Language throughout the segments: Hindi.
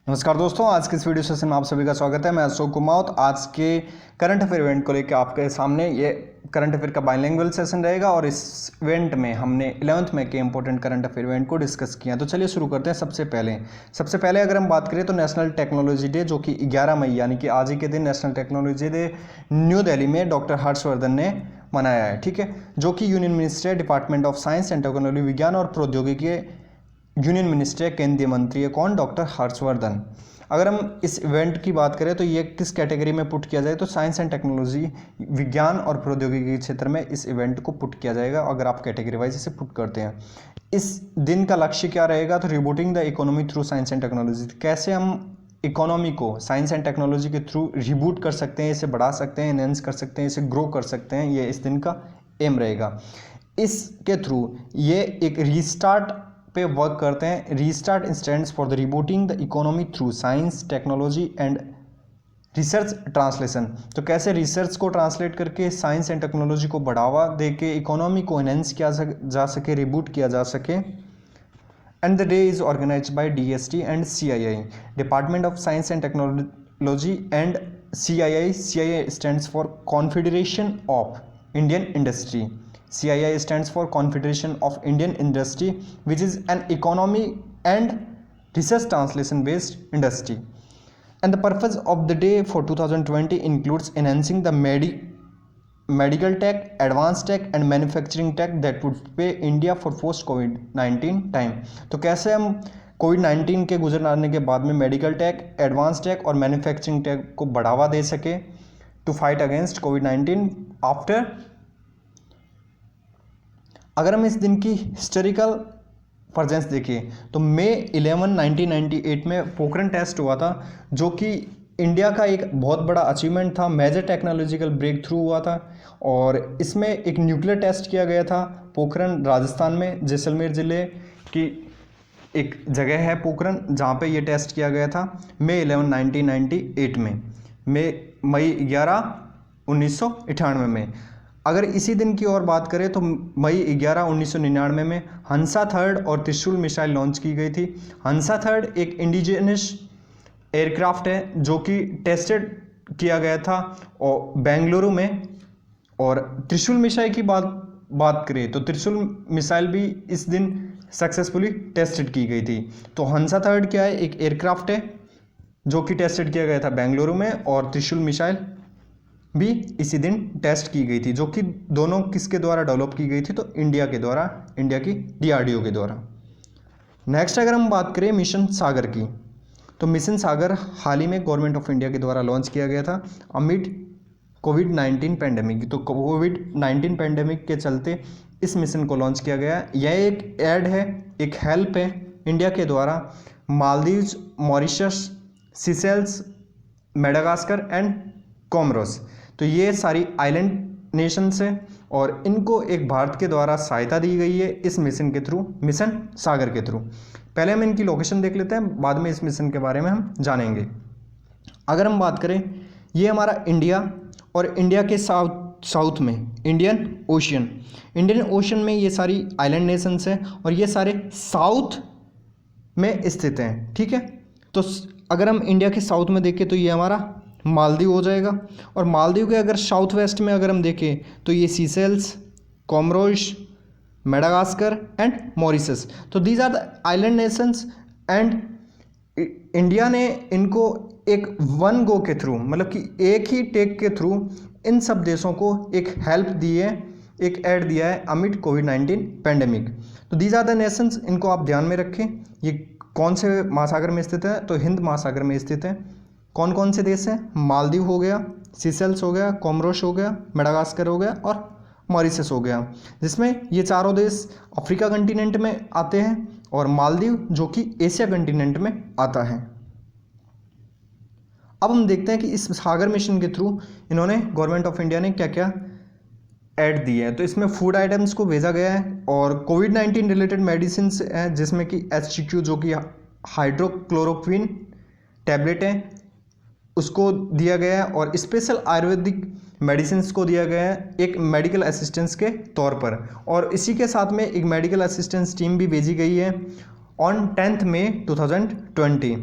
नमस्कार दोस्तों, आज के इस वीडियो सेशन में आप सभी का स्वागत है। मैं अशोक कुमार। आज के करंट अफेयर इवेंट को लेकर आपके सामने ये करंट अफेयर का बाइलिंगुअल सेशन रहेगा और इस इवेंट में हमने 11th में के इंपॉर्टेंट करंट अफेयर इवेंट को डिस्कस किया। तो चलिए शुरू करते हैं। सबसे पहले अगर हम बात करें तो नेशनल टेक्नोलॉजी डे, जो कि 11 मई यानी कि आज ही के दिन national technology day new Delhi में डॉक्टर हर्षवर्धन ने मनाया है, ठीक है, जो कि यूनियन मिनिस्टर है, department of science and technology, विज्ञान और प्रौद्योगिकी यूनियन मिनिस्टर केंद्रीय मंत्री है। कौन? डॉक्टर हर्षवर्धन। अगर हम इस इवेंट की बात करें तो ये किस कैटेगरी में पुट किया जाए तो साइंस एंड टेक्नोलॉजी, विज्ञान और प्रौद्योगिकी के क्षेत्र में इस इवेंट को पुट किया जाएगा अगर आप कैटेगरी वाइज इसे पुट करते हैं। इस दिन का लक्ष्य क्या रहेगा? तो rebooting the economy through science and technology. कैसे हम इकोनॉमी को साइंस एंड टेक्नोलॉजी के थ्रू रिबूट कर सकते हैं, इसे बढ़ा सकते हैं, एनहेंस कर सकते हैं, इसे ग्रो कर सकते हैं, ये इस दिन का एम रहेगा। इसके थ्रू ये एक रीस्टार्ट पे वर्क करते हैं। Restart stands for the rebooting the economy through science technology and research translation. तो कैसे रिसर्च को ट्रांसलेट करके साइंस एंड टेक्नोलॉजी को बढ़ावा दे के इकोनॉमी को एनहेंस किया जा सके, रिबूट किया जा सके। And the day is organised by DST and CII, department of science and technology and CII। CII stands for confederation of Indian industry. CII stands for Confederation of Indian Industry, which is an economy and research translation based industry. And the purpose of the day for 2020 includes enhancing the medical tech, advanced tech and manufacturing tech that would prepare India for post COVID-19 time. तो कैसे हम COVID-19 के गुजर आने के बाद में मेडिकल टेक, एडवांस टेक और मैन्युफैक्चरिंग टेक को बढ़ावा दे सके to fight against COVID-19 after. अगर हम इस दिन की हिस्टोरिकल प्रेजेंस देखें तो मई 11, 1998 में पोखरण टेस्ट हुआ था, जो कि इंडिया का एक बहुत बड़ा अचीवमेंट था, मेजर टेक्नोलॉजिकल ब्रेक थ्रू हुआ था। और इसमें एक न्यूक्लियर टेस्ट किया गया था पोखरण, राजस्थान में जैसलमेर ज़िले की एक जगह है पोखरण, जहाँ पे ये टेस्ट किया गया था मई 11, 1998 में, मई 11, 1998 में। अगर इसी दिन की और बात करें तो मई 11, 1999 में हंसा थर्ड और त्रिशूल मिसाइल लॉन्च की गई थी। हंसा थर्ड एक इंडिजिनस एयरक्राफ्ट है जो कि टेस्टेड किया गया था और बेंगलुरु में। और त्रिशूल मिसाइल की बात करें तो त्रिशूल मिसाइल भी इस दिन सक्सेसफुली टेस्टेड की गई थी। तो हंसा थर्ड क्या है? एक एयरक्राफ्ट है जो कि टेस्टेड किया गया था बेंगलुरु में, और त्रिशूल मिसाइल भी इसी दिन टेस्ट की गई थी, जो कि दोनों किसके द्वारा डेवलप की गई थी? तो इंडिया के द्वारा, इंडिया की DRDO के द्वारा। नेक्स्ट अगर हम बात करें मिशन सागर की, तो मिशन सागर हाल ही में गवर्नमेंट ऑफ इंडिया के द्वारा लॉन्च किया गया था अमिड COVID-19 पैंडेमिक। तो COVID-19 पैंडेमिक के चलते इस मिशन को लॉन्च किया गया। यह एक एड है, एक हेल्प है इंडिया के द्वारा Maldives, Mauritius, Seychelles, Madagascar and Comoros. तो ये सारी आइलैंड नेशंस हैं और इनको एक भारत के द्वारा सहायता दी गई है इस मिशन के थ्रू, मिशन सागर के थ्रू। पहले हम इनकी लोकेशन देख लेते हैं, बाद में इस मिशन के बारे में हम जानेंगे। अगर हम बात करें, ये हमारा इंडिया और इंडिया के साउथ में इंडियन ओशन में ये सारी आइलैंड नेशंस हैं और ये सारे साउथ में स्थित हैं, ठीक है। तो अगर हम इंडिया के साउथ में देखें तो ये हमारा मालदीव हो जाएगा, और मालदीव के अगर साउथ वेस्ट में अगर हम देखें तो ये Seychelles, Comoros, Madagascar and Mauritius. तो these are the island nations and India ने इनको एक वन गो के थ्रू, मतलब कि एक ही टेक के थ्रू इन सब देशों को एक हेल्प दी है, एक एड दिया है अमिड COVID-19 पैंडेमिक। तो दीज आर द नेशंस, इनको आप ध्यान में रखें। ये कौन से महासागर में स्थित है? तो हिंद महासागर में स्थित है। कौन कौन से देश हैं? मालदीव हो गया, सीशेल्स हो गया, कोमोरोस हो गया, मेडागास्कर हो गया और मॉरिशस हो गया, जिसमें ये चारों देश अफ्रीका कंटिनेंट में आते हैं और मालदीव जो कि एशिया कंटिनेंट में आता है। अब हम देखते हैं कि इस सागर मिशन के थ्रू इन्होंने, गवर्नमेंट ऑफ इंडिया ने क्या क्या ऐड दिए हैं। तो इसमें फूड आइटम्स को भेजा गया है और COVID-19 रिलेटेड मेडिसिन हैं, जिसमें कि HCQ जो कि हाइड्रोक्लोरोक्विन टैबलेट है उसको दिया गया है, और स्पेशल आयुर्वेदिक मेडिसिन को दिया गया है एक मेडिकल असिस्टेंस के तौर पर। और इसी के साथ में एक मेडिकल असिस्टेंस टीम भी भेजी गई है ऑन 10 मई 2020।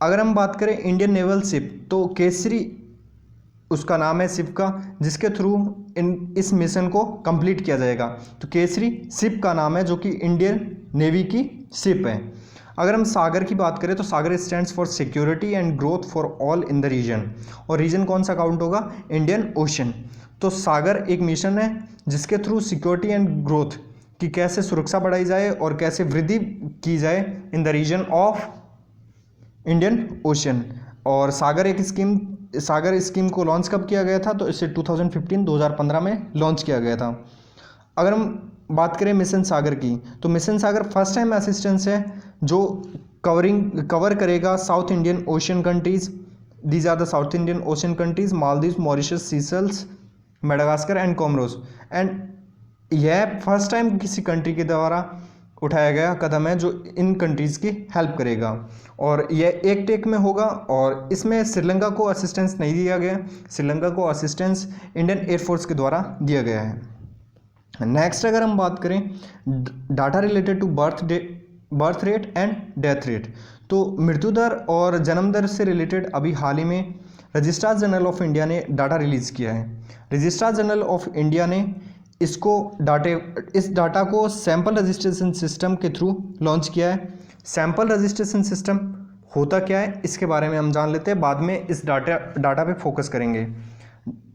अगर हम बात करें इंडियन नेवल शिप, तो केसरी उसका नाम है शिप का, जिसके थ्रू इस मिशन को कंप्लीट किया जाएगा। तो केसरी शिप का नाम है, जो कि इंडियन नेवी की शिप है। अगर हम सागर की बात करें तो SAGAR stands for security and growth for all in the region, और रीजन कौन सा काउंट होगा, इंडियन ओशन। तो सागर एक मिशन है जिसके थ्रू सिक्योरिटी एंड ग्रोथ की कैसे सुरक्षा बढ़ाई जाए और कैसे वृद्धि की जाए in the region of Indian Ocean. और सागर स्कीम को लॉन्च कब किया गया था, तो इसे 2015 में लॉन्च किया गया था। अगर हम बात करें मिशन सागर की, तो mission Sagar first time assistance है जो कवर करेगा south Indian Ocean countries. These are the south Indian Ocean countries, Maldives, Mauritius, Seychelles, Madagascar and Comoros. And यह फर्स्ट टाइम किसी कंट्री के द्वारा उठाया गया कदम है जो इन कंट्रीज़ की हेल्प करेगा, और यह एक टेक में होगा। और इसमें श्रीलंका को असिस्टेंस नहीं दिया गया, श्रीलंका को असिस्टेंस इंडियन एयरफोर्स के द्वारा दिया गया है। नेक्स्ट अगर हम बात करें data related to birth rate and death rate, तो मृत्यु दर और जन्म दर से रिलेटेड अभी हाल ही में रजिस्ट्रार जनरल ऑफ इंडिया ने डाटा रिलीज़ किया है। रजिस्ट्रार जनरल ऑफ इंडिया ने इस डाटा को सैंपल रजिस्ट्रेशन सिस्टम के थ्रू लॉन्च किया है। सैंपल रजिस्ट्रेशन सिस्टम होता क्या है, इसके बारे में हम जान लेते हैं, बाद में इस डाटा पे फोकस करेंगे।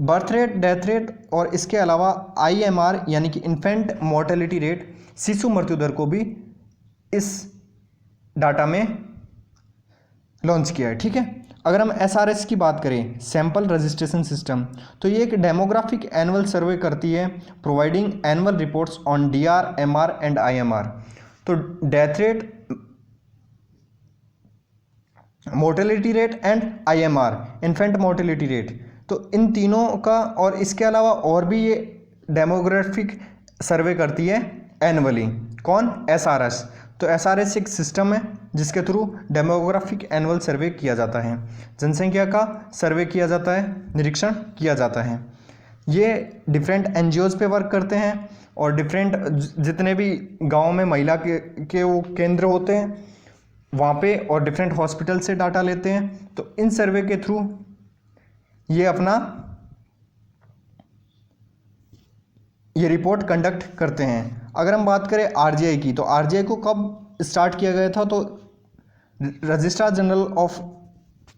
बर्थ रेट, डेथ रेट और इसके अलावा IMR यानी कि इन्फेंट मोर्टेलिटी रेट, शिशु मृत्यु दर को भी इस डाटा में लॉन्च किया है। ठीक है, अगर हम SRS की बात करें, सैंपल रजिस्ट्रेशन सिस्टम, तो ये एक डेमोग्राफिक एनुअल सर्वे करती है, providing annual reports on DR, MR and IMR। तो death rate, mortality rate and IMR, infant mortality rate, तो इन तीनों का, और इसके अलावा और भी ये डेमोग्राफिक सर्वे करती है एनुअली। कौन, SRS। तो SRS एक सिस्टम है जिसके थ्रू डेमोग्राफिक एनुअल सर्वे किया जाता है, जनसंख्या का सर्वे किया जाता है, निरीक्षण किया जाता है। ये डिफरेंट NGOs पे वर्क करते हैं, और डिफरेंट जितने भी गांव में महिला के वो केंद्र होते हैं वहाँ पे, और डिफरेंट हॉस्पिटल से डाटा लेते हैं। तो इन सर्वे के थ्रू ये अपना ये रिपोर्ट कंडक्ट करते हैं। अगर हम बात करें RGI की, तो RGI को कब स्टार्ट किया गया था, तो रजिस्ट्रार जनरल ऑफ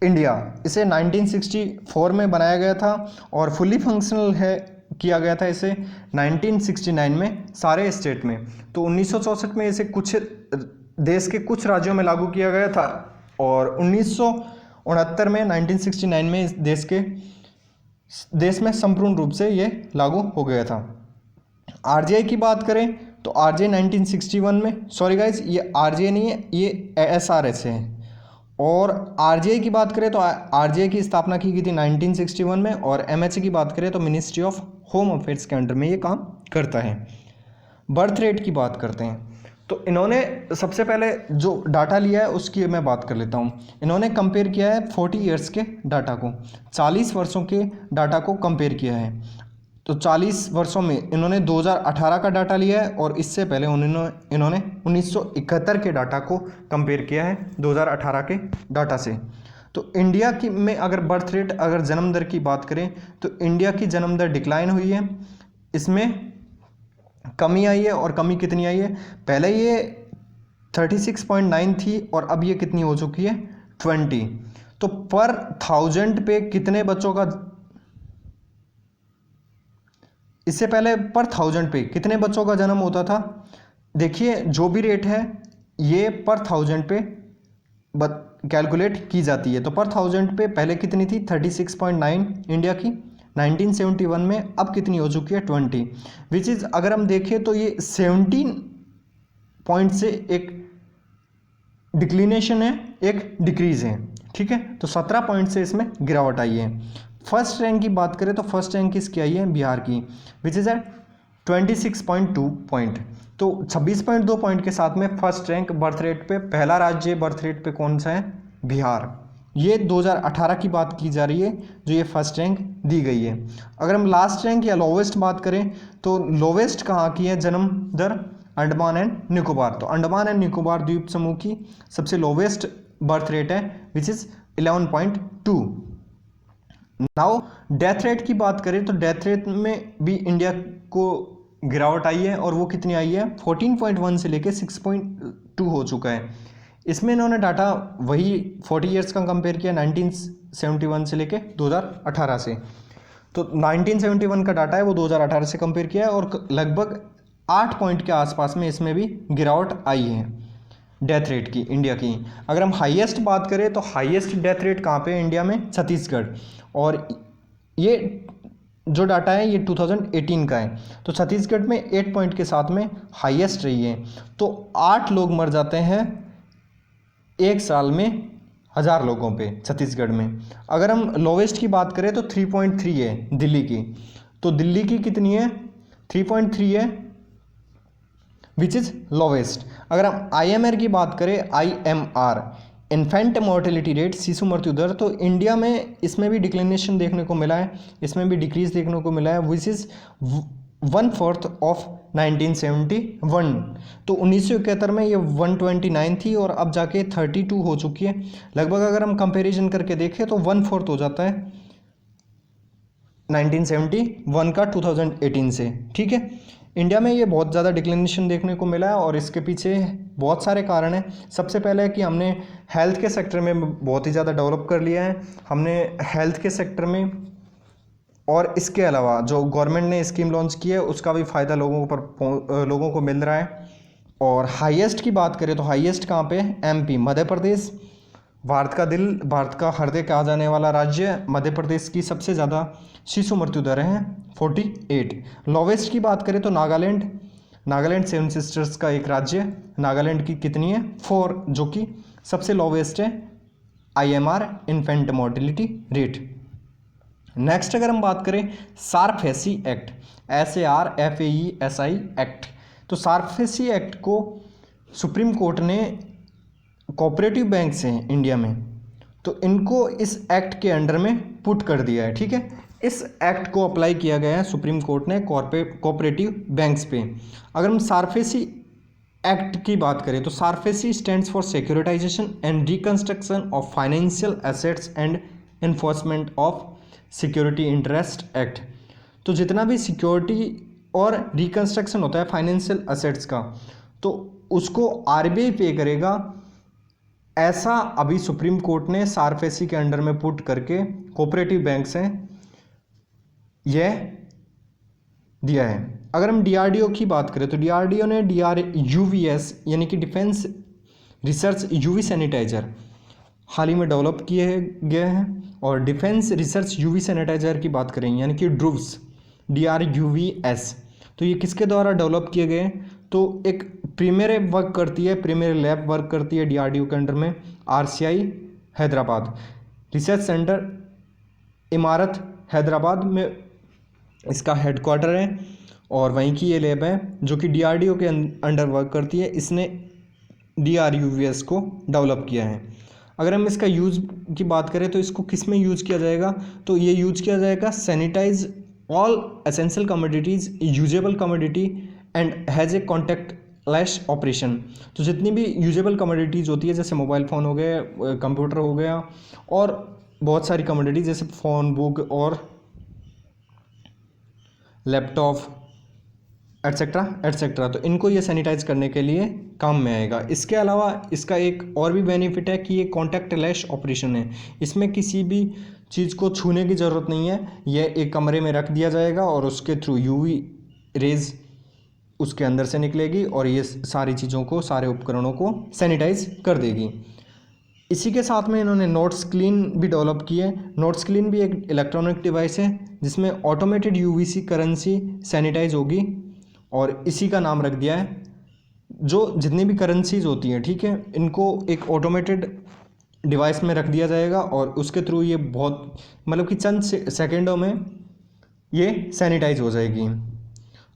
इंडिया, इसे 1964 में बनाया गया था, और फुली फंक्शनल है किया गया था इसे 1969 में सारे स्टेट में। तो 1964 में इसे कुछ देश के कुछ राज्यों में लागू किया गया था, और 1969 में 1969 में इस देश में संपूर्ण रूप से ये लागू हो गया था। RGI की बात करें तो RGI 1961 में, सॉरी गाइज ये RGI नहीं है, ये SRS है। और RGI की बात करें तो RGI की स्थापना की गई थी 1961 में, और MHA की बात करें तो मिनिस्ट्री ऑफ होम अफेयर्स के अंडर में ये काम करता है। बर्थ रेट की बात करते हैं, तो इन्होंने सबसे पहले जो डाटा लिया है उसकी मैं बात कर लेता हूँ। इन्होंने कंपेयर किया है 40 ईयर्स के डाटा को, 40 वर्षों के डाटा को कंपेयर किया है। तो 40 वर्षों में इन्होंने 2018 का डाटा लिया है, और इससे पहले इन्होंने 1971 के डाटा को कंपेयर किया है 2018 के डाटा से। तो इंडिया की में अगर बर्थ रेट, अगर जन्म दर की बात करें तो इंडिया की जन्म दर डिक्लाइन हुई है, इसमें कमी आई है। और कमी कितनी आई है, पहले ये 36.9 थी और अब ये कितनी हो चुकी है 20। तो पर 1000 पे कितने बच्चों का, इससे पहले पर 1000 पे कितने बच्चों का जन्म होता था, देखिए जो भी रेट है ये पर 1000 पे कैलकुलेट की जाती है। तो पर 1000 पे पहले कितनी थी 36.9 इंडिया की 1971 में, अब कितनी हो चुकी है 20, विच इज़ अगर हम देखें तो ये 17 पॉइंट से एक डिक्लिनेशन है, एक डिक्रीज है। ठीक है, तो 17 पॉइंट से इसमें गिरावट आई है। फर्स्ट रैंक की बात करें तो फर्स्ट रैंक किसकी आई है, बिहार की, विच इज़ एट 26.2 पॉइंट। तो 26.2 पॉइंट के साथ में फर्स्ट रैंक बर्थ रेट पे, पहला राज्य बर्थ रेट पे कौन सा है, बिहार। ये 2018 की बात की जा रही है जो ये फर्स्ट रैंक दी गई है। अगर हम लास्ट रैंक या लोवेस्ट बात करें तो लोवेस्ट कहाँ की है जन्म दर, अंडमान एंड निकोबार। तो अंडमान एंड निकोबार द्वीप समूह की सबसे लोवेस्ट बर्थ रेट है which is 11.2। Now death rate की बात करें तो डेथ रेट में भी इंडिया को गिरावट आई है, और वो कितनी आई है 14.1 से लेके 6.2 हो चुका है। इसमें इन्होंने डाटा वही 40 ईयर्स का कंपेयर किया 1971 से लेके 2018 से। तो 1971 का डाटा है वो 2018 से कंपेयर किया है, और लगभग 8 पॉइंट के आसपास में इसमें भी गिरावट आई है डेथ रेट की इंडिया की। अगर हम हाईएस्ट बात करें तो हाईएस्ट डेथ रेट कहाँ पे है इंडिया में, छत्तीसगढ़, और ये जो डाटा है ये 2018 का है। तो छत्तीसगढ़ में 8 पॉइंट के साथ में हाईएस्ट रही है। तो 8 लोग मर जाते हैं एक साल में 1000 लोगों पे छत्तीसगढ़ में। अगर हम लोवेस्ट की बात करें तो 3.3 है दिल्ली की। तो दिल्ली की कितनी है 3.3 है विच इज़ लोवेस्ट। अगर हम IMR की बात करें, IMR इन्फेंट मोर्टेलिटी रेट, शिशु मृत्यु दर, तो इंडिया में इसमें भी डिक्लिनेशन देखने को मिला है, इसमें भी डिक्रीज देखने को मिला है विच इज़ 1/4 ऑफ 1971। तो 1971 में ये 129 थी और अब जाके 32 हो चुकी है। लगभग अगर हम कंपैरिजन करके देखें तो 1/4 हो जाता है 1971 का 2018 से। ठीक है, इंडिया में ये बहुत ज़्यादा डिक्लिनेशन देखने को मिला है, और इसके पीछे बहुत सारे कारण हैं। सबसे पहले है कि हमने हेल्थ के सेक्टर में बहुत ही ज़्यादा डेवलप कर लिया है, हमने हेल्थ के सेक्टर में, और इसके अलावा जो गवर्नमेंट ने स्कीम लॉन्च की है उसका भी फ़ायदा लोगों को मिल रहा है। और हाईएस्ट की बात करें तो हाईएस्ट कहाँ पे है, MP, मध्य प्रदेश, भारत का दिल, भारत का हृदय कहा जाने वाला राज्य मध्य प्रदेश की सबसे ज़्यादा शिशु मृत्यु दर है 48। लोवेस्ट की बात करें तो नागालैंड 7 सिस्टर्स का एक राज्य, नागालैंड की कितनी है 4, जो कि सबसे लोवेस्ट है IMR infant mortality rate. Next अगर हम बात करें सारफेसी एक्ट, SARFAESI एक्ट, तो सारफेसी एक्ट को सुप्रीम कोर्ट ने कोऑपरेटिव बैंक्स हैं इंडिया में, तो इनको इस एक्ट के अंडर में पुट कर दिया है। ठीक है, इस एक्ट को अप्लाई किया गया है सुप्रीम कोर्ट ने कोऑपरेटिव बैंक्स पे। अगर हम सारफेसी एक्ट की बात करें तो SARFAESI stands for securitisation and reconstruction of financial assets and enforcement of security interest act. तो जितना भी सिक्योरिटी और रिकंस्ट्रक्शन होता है फाइनेंशियल एसेट्स का, तो उसको RBI पे करेगा, ऐसा अभी सुप्रीम कोर्ट ने सारफेसी के अंडर में पुट करके कोऑपरेटिव बैंक्स हैं यह दिया है। अगर हम DRDO की बात करें तो DRDO ने DRUVS यानी कि डिफेंस रिसर्च UV सैनिटाइजर हाल ही में डेवलप किए गए हैं। और डिफेंस रिसर्च UV सैनिटाइजर की बात करें यानी कि ड्रूव्स DRUVS, तो ये किसके द्वारा डेवलप किए गए, तो एक प्रीमियर वर्क करती है, प्रीमियर लैब वर्क करती है DRDO के अंडर में, RCI हैदराबाद रिसर्च सेंटर, इमारत हैदराबाद में इसका हेडक्वार्टर है, और वहीं की ये लैब है जो कि DRDO के अंडर वर्क करती है। इसने DRUVS को डेवलप किया है। अगर हम इसका यूज़ की बात करें तो इसको किस में यूज़ किया जाएगा, तो ये यूज़ किया जाएगा sanitise all essential commodities usable commodity and has a contactless operation. तो जितनी भी यूजेबल कमोडिटीज़ होती है जैसे मोबाइल फ़ोन हो गए, कंप्यूटर हो गया, और बहुत सारी कमोडिटीज़ जैसे फ़ोन, बुक और लैपटॉप एट्सेट्रा एट्सेट्रा, तो इनको ये सैनिटाइज करने के लिए काम में आएगा। इसके अलावा इसका एक और भी बेनिफिट है कि ये कॉन्टैक्टलेस ऑपरेशन है, इसमें किसी भी चीज़ को छूने की ज़रूरत नहीं है, यह एक कमरे में रख दिया जाएगा और उसके थ्रू UV रेज उसके अंदर से निकलेगी और ये सारी चीज़ों को, सारे उपकरणों को सैनिटाइज कर देगी। इसी के साथ में इन्होंने नोट्स क्लीन भी डेवलप की है। नोट्स क्लीन भी एक इलेक्ट्रॉनिक डिवाइस है जिसमें ऑटोमेटेड UVC करेंसी सैनिटाइज होगी, और इसी का नाम रख दिया है। जो जितनी भी करेंसीज होती हैं, ठीक है, इनको एक ऑटोमेटेड डिवाइस में रख दिया जाएगा और उसके थ्रू ये बहुत मतलब कि चंद सेकेंडों में ये सैनिटाइज हो जाएगी।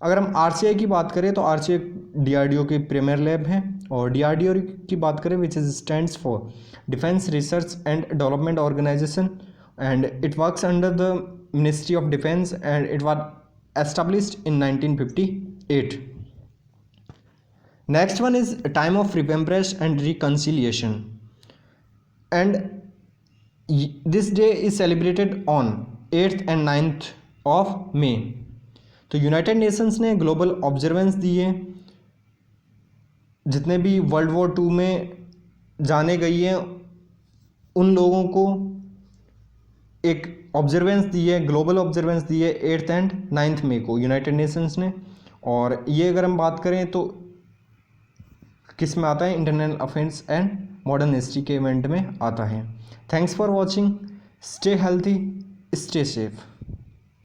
अगर हम RCI की बात करें तो RCI DRDO की प्रीमियर लैब है, और DRDO की बात करें which is stands for Defence Research and Development Organisation, and it works under the Ministry of Defence and it was established in 1958. Next one is time of remembrance and reconciliation. And this day is celebrated on 8th and 9th of May. तो यूनाइटेड नेशंस ने ग्लोबल ऑब्जर्वेंस दी है, जितने भी वर्ल्ड वॉर 2 में जाने गई हैं उन लोगों को एक ऑब्जर्वेंस दी है, ग्लोबल ऑब्जर्वेंस दी है 8th and 9th मई को यूनाइटेड नेशंस ने। और ये अगर हम बात करें तो किस में आता है, internal affairs and modern history के इवेंट में आता है। Thanks for watching, stay healthy, stay safe.